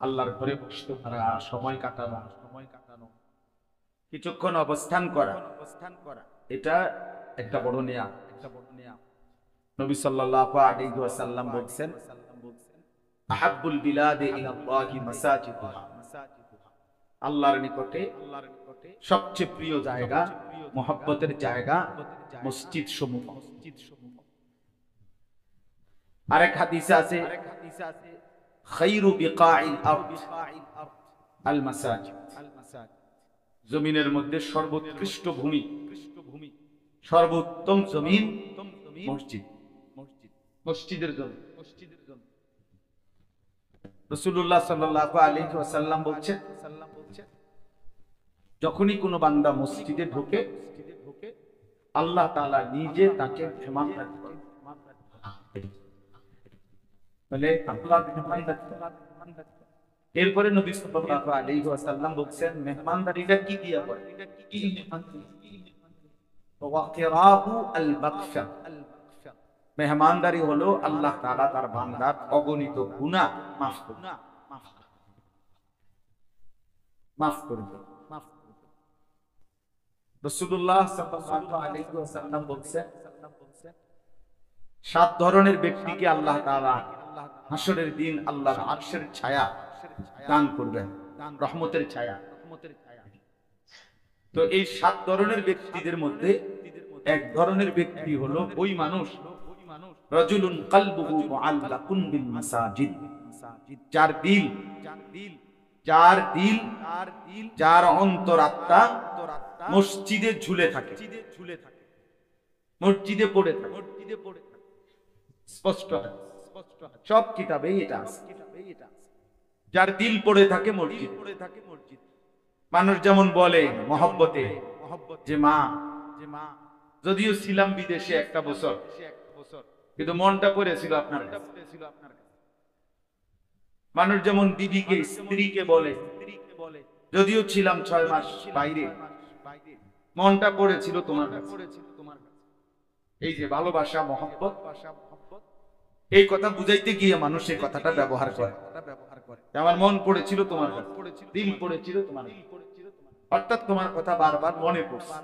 আল্লাহর ঘরে বসতে পারা, সময় কাটানো, কিছুক্ষণ অবস্থান করা, এটা একটা বড় নিয়ামত। নবী সাল্লাল্লাহু আলাইহি ওয়াসাল্লাম বলেছেন, আহাব্বুল বিলাদি ইলাল্লাহি মাসাজিদুহা, আল্লাহর নিকটে সবচেয়ে প্রিয় জায়গা, মহব্বতের জায়গা মসজিদ সমূহ। আরেক হাদিসে আছে, খায়রু বিকাইল আরদ আল মাসাজিদ, জমিনের মধ্যে সর্বোৎকৃষ্ট ভূমি, সর্বোত্তম জমিন মসজিদ, মসজিদের জন্য। রাসূলুল্লাহ সাল্লাল্লাহু আলাইহি ওয়াসাল্লাম বলছেন, যখনই কোনো বান্দা মসজিদে ঢোকে আল্লাহ তাআলা নিজে তাকে মেহমানদারি করেন। বলে আল্লাহ মেহমানদারি করেন। এরপরে নবী সাল্লাল্লাহু আলাইহি ওয়াসাল্লাম বলছেন, মেহমানদারিটা কি দিয়া করে? ওয়াকিরাহু আল বাকশা, মেহমানদারি হলো আল্লাহ তাআলা তার বান্দার অগণিত গুনাহ মাফ করে দেন। রাসূলুল্লাহ সাল্লাল্লাহু আলাইহি ওয়াসাল্লাম বলেছেন, 7 ধরনের ব্যক্তিকে আল্লাহ তাআলা হাসরের দিন আল্লাহর আরশের ছায়া দান করবেন, রহমতের ছায়া। তো এই 7 ধরনের ব্যক্তিদের মধ্যে এক ধরনের ব্যক্তি হলো ওই মানুষ, রাজুলুন কলবুহু মুআল্লাকুন বিল মাসাজিদ, যার অন্তরাত্মা মসজিদে ঝুলে থাকে, মসজিদে পড়ে থাকে। স্পষ্ট সব কিতাবেই এটা আছে, যার দিল পড়ে থাকে মসজিদ। মানুষ যেমন বলে মহব্বতে যে মা, যদিও ছিলাম বিদেশে 1 বছর, কিন্তু মনটা পড়েছিল আপনার কাছে। মানুষ যেমন বিবিকে, স্ত্রীকে বলে যদিও ছিলাম 6 মাস বাইরে, মনটা পড়েছিল তোমার কাছে। এই যে ভালোবাসা, মহব্বত, এই কথা বুঝাইতে গিয়ে মানুষ এই কথাটা ব্যবহার করে। আমার মন পড়েছিল তোমার কাছে, দিল পড়েছিল তোমার কাছে, অর্থাৎ তোমার কথা বারবার মনে পড়ছে।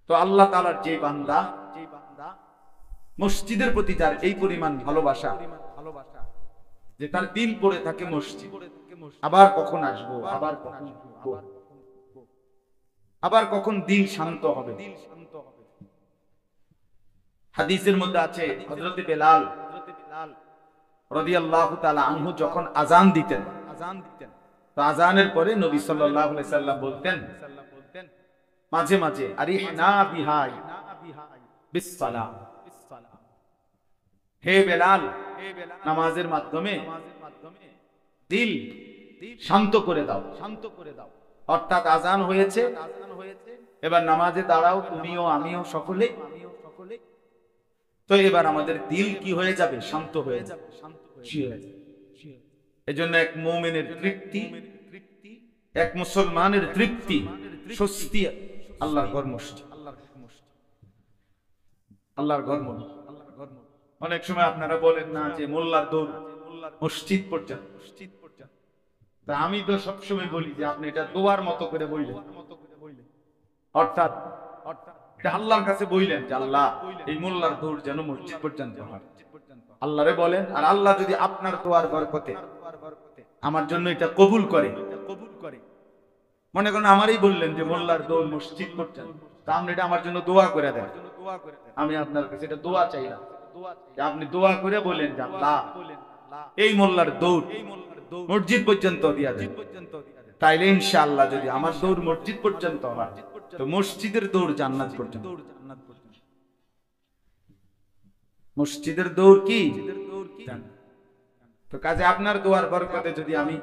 তো আল্লাহ তাআলার যে বান্দা, মসজিদের প্রতি যার এই পরিমাণ ভালোবাসা, যে তার দিল পড়ে থাকে মসজিদ, আবার কখন আসবো, আবার কখন দিল শান্ত হবে। হাদিসের মধ্যে আছে, হযরত বেলাল রাদিয়াল্লাহু তাআলা আনহু যখন আযান দিতেন, তো আযানের পরে নবী সাল্লাল্লাহু আলাইহি সাল্লাম বলতেন মাঝে মাঝে, আরিহনা বিহাই বিসসালাম, হে বেলাল, নামাজের মাধ্যমে দিল শান্ত করে দাও। অর্থাৎ আযান হয়েছে, এবার নামাজে দাঁড়াও, তুমিও আমিও সকলে। তো এবার আমাদের দিল কি হয়ে যাবে? শান্ত হয়ে যাবে। এজন্য এক মুমিনের তৃপ্তি, এক মুসলমানের তৃপ্তি, স্বস্তি আল্লাহর ঘর মসজিদ, আল্লাহর ঘর মসজিদ। অনেক সময় আপনারা বলেন না যে মোল্লার দৌড় মসজিদ পর্যন্ত। তা আমি তো সবসময় বলি যে আপনি এটা দোয়ার মতো করে বললেন, অর্থাৎ আল্লাহর কাছে বললেন যে আল্লাহ এই মোল্লার দৌড় যেন মসজিদ পর্যন্ত হয়। আল্লাহরে বলেন, আর আল্লাহ যদি আপনার দোয়ার বরকতে আমার জন্য এটা কবুল করে, মনে করেন আমারই বললেন যে মোল্লার দৌড় মসজিদ পর্যন্ত, তা আপনি এটা আমার জন্য দোয়া করে দেন। আমি আপনার কাছে এটা দোয়া চাই না, আপনি দোয়া করে বলেন যে আল্লাহ এই মোল্লার দৌড় মসজিদ পর্যন্ত দিয়া দেন। তাইলে ইনশাআল্লাহ যদি আমার দৌড় মসজিদ পর্যন্ত হয়, তো মসজিদের দৌড় জান্নাত পর্যন্ত। মসজিদের দৌড় কি? তো কাজে আপনার দোয়ার বরকতে যদি আমি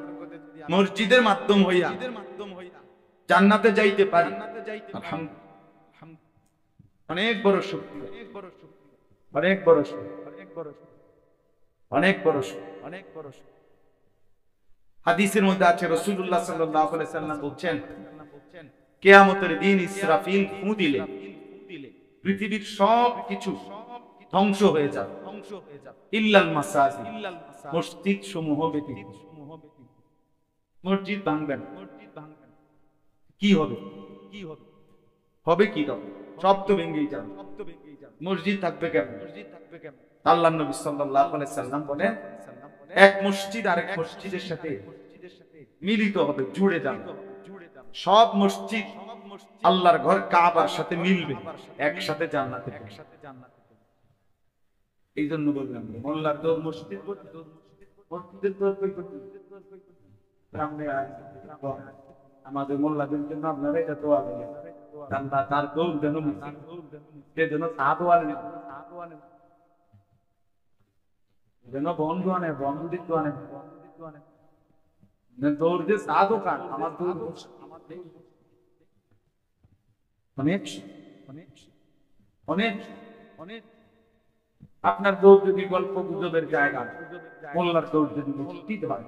মসজিদের মাধ্যম হইয়া জান্নাতে যাইতে পারি, অনেক বড় শক্তি, অনেক বড় শক্তি, অনেক বড় শক্তি। হাদিসের মধ্যে আছে, রাসূলুল্লাহ সাল্লাল্লাহু আলাইহি সাল্লাম বলেন, কিয়ামতের দিন ইসরাফিল ফু দিলে পৃথিবীর সব কিছু ধ্বংস হয়ে যাবে, ইল্লাল মাসাজিদ, মসজিদ সমূহ ব্যতীত। মসজিদ ভাঙবেন, কি হবে? হবে কি? সব তো ভেঙেই যাবে, মসজিদ থাকবে কেমন? আল্লাহর নবী সাল্লাল্লাহু আলাইহি সাল্লাম বলেন, এক মসজিদ আরেক মসজিদের সাথে মিলিত হবে, জুড়ে যাবে। সব মসজিদ আল্লাহর ঘর কাবার সাথে মিলবে, একসাথে জান্নাতে। এই জন্য বললাম মোল্লার দৌড় মসজিদ, মসজিদের দৌড় আমাদের মোল্লাদের জন্য আপনারা এটা দোয়া দেবেন, তার দৌড় যেন সে যেন যেন বন্ধু আনে, বন্ধুত্ব আনে, দৌড় যে সাধু কান আমার দৌড় অনেক অনেক অনেক। আপনার দৌড় যদি গল্প গুজবের জায়গা, মোল্লার দৌড় যদি মসজিদ হয়,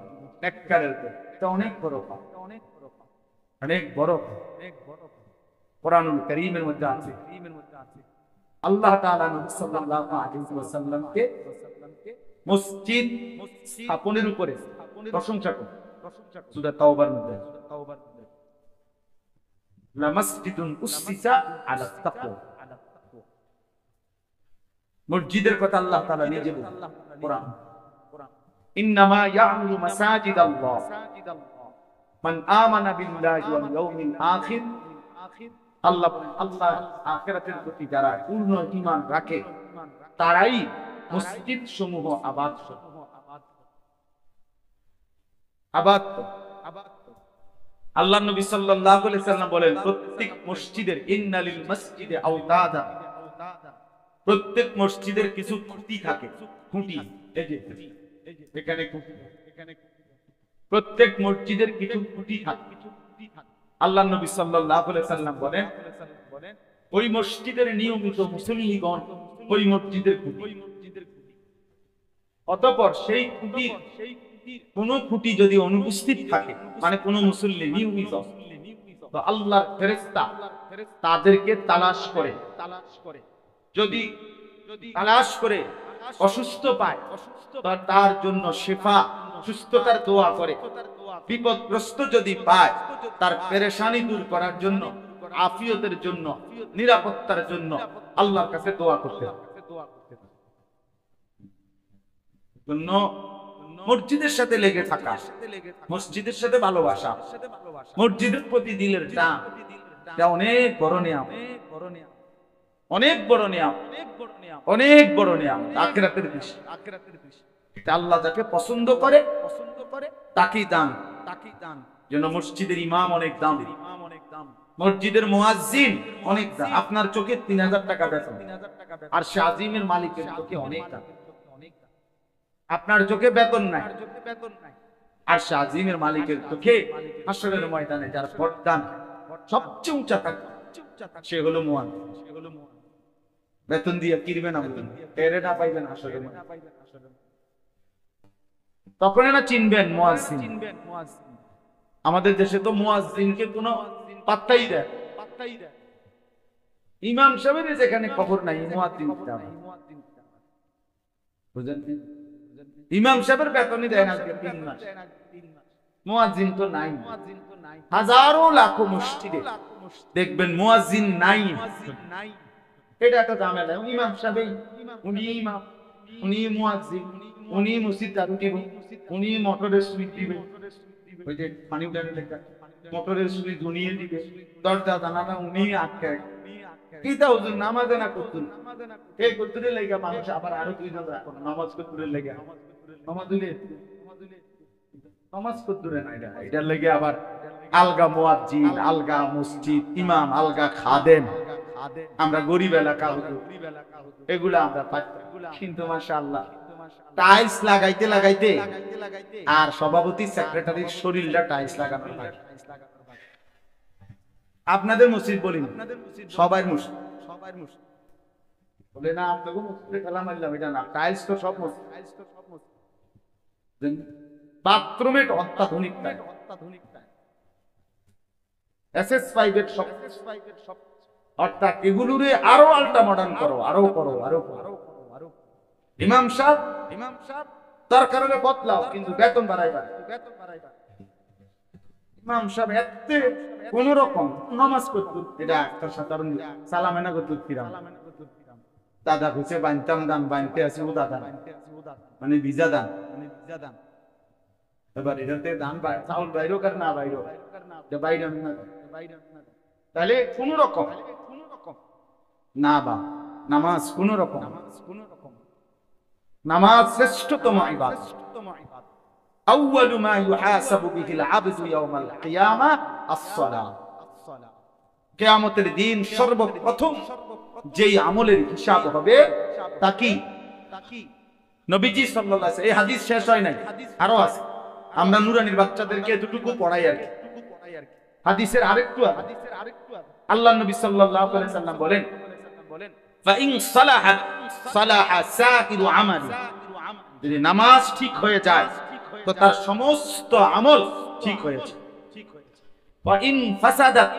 এটা অনেক বড়, অনেক বড়। কোরআনুল কারীমের মধ্যে আছে, আল্লাহ তাআলা নবী সাল্লাল্লাহু আলাইহি ওয়াসাল্লামকে মসজিদ স্থাপনের উপরে প্রশংসা করেন। সূরা তাওবার মধ্যে লামাসজিদুন উসসিসা আলা তাকওয়া, মসজিদের কথা আল্লাহ তাআলা নিজে বলেন কোরআন, ইন্নামা ইয়া'মুরু মাসাজিদাল্লাহ মান আমানা বিল্লাহি ওয়াল ইয়াউমিল আখির। আল্লাহ আখিরাতের প্রতি যারা পূর্ণ ঈমান রাখে তারাই মসজিদ সমূহ আবাদ আবাদ। আল্লাহ নবী সাল্লাল্লাহু আলাইহি সাল্লাম বলেন, প্রত্যেক মসজিদের ইন্নালিল মসজিদে আওতাদা, প্রত্যেক মসজিদের কিছু খুঁটি থাকে, খুঁটি, এই যে এখানে খুঁটি, প্রত্যেক মসজিদের কিছু খুঁটি থাকে। আল্লাহ নবী সাল্লাল্লাহু আলাইহি সাল্লাম বলেন, ওই মসজিদের নিয়মিত মুসল্লিগণ ওই মসজিদের খুঁটি। অতঃপর সেই খুঁটির কোন খুঁটি যদি অনুপস্থিত থাকে, মানে কোন মুসল্লি নিয়মিত, তো আল্লাহর ফেরেশতা তাদেরকে তালাশ করে, যদি তালাশ করে অসুস্থ পায় তার জন্য শিফা, সুস্থতার দোয়া করে। বিপদগ্রস্ত যদি পায় তার পেরেশানি দূর করার জন্য, আফিয়তের জন্য, নিরাপত্তার জন্য আল্লাহর কাছে দোয়া করতে হবে। মসজিদের সাথে লেগে থাকা, মসজিদের সাথে ভালোবাসা, মসজিদের প্রতি দিলের টান, এটা অনেক বড় নিয়াম, অনেক বড় নিয়াম, অনেক বড় নিয়াম আখিরাতের বিষয়। এটা আল্লাহ যাকে পছন্দ করে তাকেই দান, যেন মসজিদের ইমাম অনেক দাম, মসজিদের মুয়াজ্জিন অনেক দাম। আপনার চোখে 3000 টাকা বেতন, আর সে আজিমের মালিকের চোখে অনেক দাম। আপনার চোখে বেতন নাই, আর সে আজিমের মালিকের চোখে হাসরের ময়দানে যার বরদান সবচেয়ে উঁচা থাকে, সে হলো মুয়াজ্জিন। বেতন দিয়ে কিনবে না, এরে না পাইবেন হাসরের ময়দানে, তখন এরা চিনবেন মুয়াজ্জিন। আমাদের দেশে তো মুয়াজ্জিনকে কোনো পাত্তাই দেয়, ইমাম সাহেবের যেখানে খবর নাই, মুয়াজ্জিন বুঝেন, ইমাম সাহেবের বেতনই দেয় না 3 মাস, মুয়াজ্জিন তো নাই। হাজারো লাখো মসজিদে দেখবেন মুয়াজ্জিন নাই, এটা একটা ঝামেলা। ইমাম সাহেব উনি ইমাম, উনি মুয়াজ্জিন, উনি মসজিদ চালু দিবেন, উনি মোটরের সুইচ দিবেন, ওই যে পানি উঠানো লেখা মোটরের সুইচ উনিয়ে দিবে, দরজা জানালা উনি আটকায়। কিতা হুজুর নামাজে না করতুন, এই করতুরে লাগা মানুষ আবার আরো 2 জন রাখুন নামাজ করতুরে লাগা, নামাজ করতুরে না, এটার লাগা আবার আলগা মুয়াজ্জিন, আলগা মসজিদ, ইমাম আলগা, খাদেম। আমরা গরিব এলাকা হুজুর, এগুলা আমরা পাই। কিন্তু মাশাআল্লাহ টাইলস লাগাইতে লাগাইতে আর সভাপতি সেক্রেটারির শরীরটা টাইলস লাগানো লাগে। আপনাদের মসজিদ বলি, সবাই মসজিদ বলে না, আপনাকে মসজিদে খেলা মারলাম, এটা না, টাইলস তো সব মসজিদ। বাথরুমে অত্যাধুনিক টাইল, SS5 এর সব, অর্থাৎ এগুলোরে আরো আল্ট্রা মডার্ন করো, আরো করো, আরো করো। ইমাম সাহেব তার কারণে বদলাও, কিন্তু বেতন বাড়াইবা। ইমাম সাহেব এতে কোন রকম নামাজ করতো, এটা একটা সাধারণ সালামে না করতো কিরাম দাদা খুঁজে বানতাম দান বানতে আছে ও দাদা মানে ভিজা দান এবার এটাতে দান চাউল বাইরো কার না বাইরো বাইরে তাহলে কোন রকম না বা নামাজ কোন রকম নামাজ শ্রেষ্ঠতম ইবাদত। আউয়ালু মা ইউহাসাবু বিহিল আবদু ইয়াউমাল কিয়ামা আস-সালাহ। কিয়ামতের দিন সর্বপ্রথম যেই আমলের হিসাব হবে তা কি? নবীজি সাল্লাল্লাহু আলাইহি ওয়াসাল্লাম, এই হাদিস শেষ হয় নাই, আরো আছে। আমরা নুরানির বাচ্চাদেরকে এতটুকু পড়াই আর কি। হাদিসের আরেকটু আল্লাহ নবী সাল্লাল্লাহু আলাইহি ওয়াসাল্লাম বলেন, ফাইন সালাহাত সালাহা সাইরু আমালি। যদি নামাজ ঠিক হয়ে যায় তো তার সমস্ত আমল ঠিক হয়েছে। ওয়াইন ফাসাদাত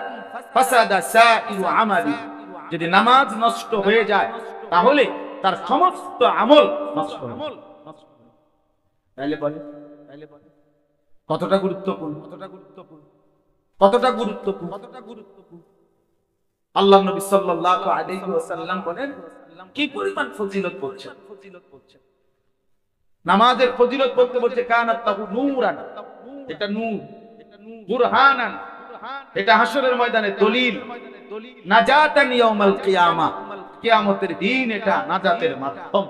ফাসাদা সাইরু আমালি। যদি নামাজ নষ্ট হয়ে যায় তাহলে তার সমস্ত আমল নষ্ট হবে। তাহলে বলে কতটা গুরুত্বপূর্ণ, কতটা গুরুত্বপূর্ণ। আল্লাহ নবী সাল্লাল্লাহু আলাইহি ওয়াসাল্লাম বলেন কি পরিমাণ ফজিলত বলছেন। নামাজের ফজিলত বলতে বলতে কানাত লাহু নূরান, এটা নূর, বুরহানান, এটা হাসরের ময়দানে দলিল, নাজাতান ইয়াউমাল কিয়ামা, কিয়ামতের দিন এটা নাজাতের মাধ্যম।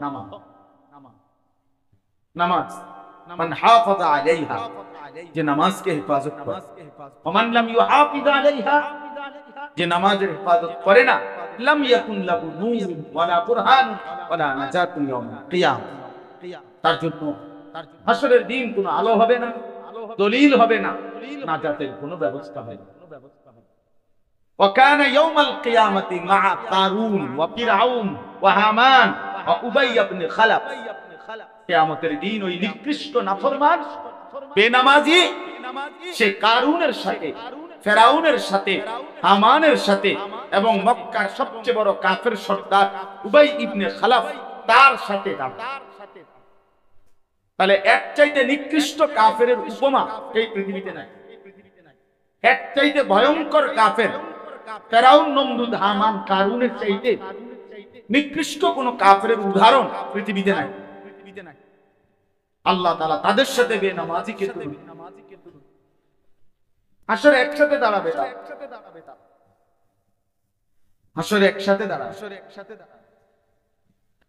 নামাজ নামাজ মান হাফাযা আলাইহা, যে নামাজকে হেফাজত করে, ওমান লাম ইউহাফিজ আলাইহা, যে নামাজের হেফাজত করে না, লাম ইয়াকুন লাহু নূর ওয়ালা বুরহান ওয়ালা নাজাতুন ইয়াউমাল কিয়ামা, তার জন্য হাসরের দিন কোনো আলো হবে না, দলিল হবে না, নাজাতের কোনো ব্যবস্থা হবে না। وكان يوم القيامة مع قارون وفرعون وهامان وأبي بن خلف। কিয়ামতের দিন ওই নিকৃষ্ট নাফরমান বেনামাজি সে কারুনের সাথে, ফেরাউনের সাথে, হামানের সাথে এবং মক্কার সবচেয়ে বড় কাফের সর্দার উবাই ইবনে খালাফ তার সাথে। তাহলে এক চাইতে নিকৃষ্ট কাফের উপমা এই পৃথিবীতে নাই। এক চাইতে ভয়ঙ্কর কাফের ফেরাউন, নমরুদ, হামান, কারুনের চাইতে নিকৃষ্ট কোন কাফের উদাহরণ পৃথিবীতে নাই। আল্লাহ তাআলা তাদের সাথে বেনামাজিকে তুলবে, হাসরে একসাথে দাঁড়াবে, হাসরে একসাথে দাঁড়াবে।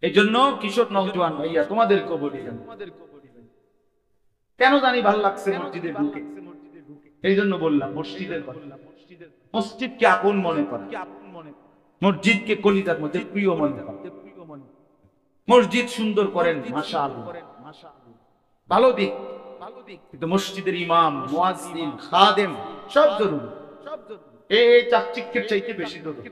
এই জন্য কিশোর নওজোয়ান ভাইয়া তোমাদেরকে বলি, কেন জানি ভালো লাগছে মসজিদে ঢুকে, এই জন্য বললাম মসজিদের কথা। মসজিদকে আপন মনে করা, মসজিদকে কলিজার মধ্যে প্রিয় মনে করা। মসজিদ সুন্দর করেন মাশাআল্লাহ, ভালো দিক, কিন্তু মসজিদের ইমাম, মুয়াজ্জিন, খাদেম সব জরুরি। এই চাকচিক্যের চাইতে বেশি জরুরি।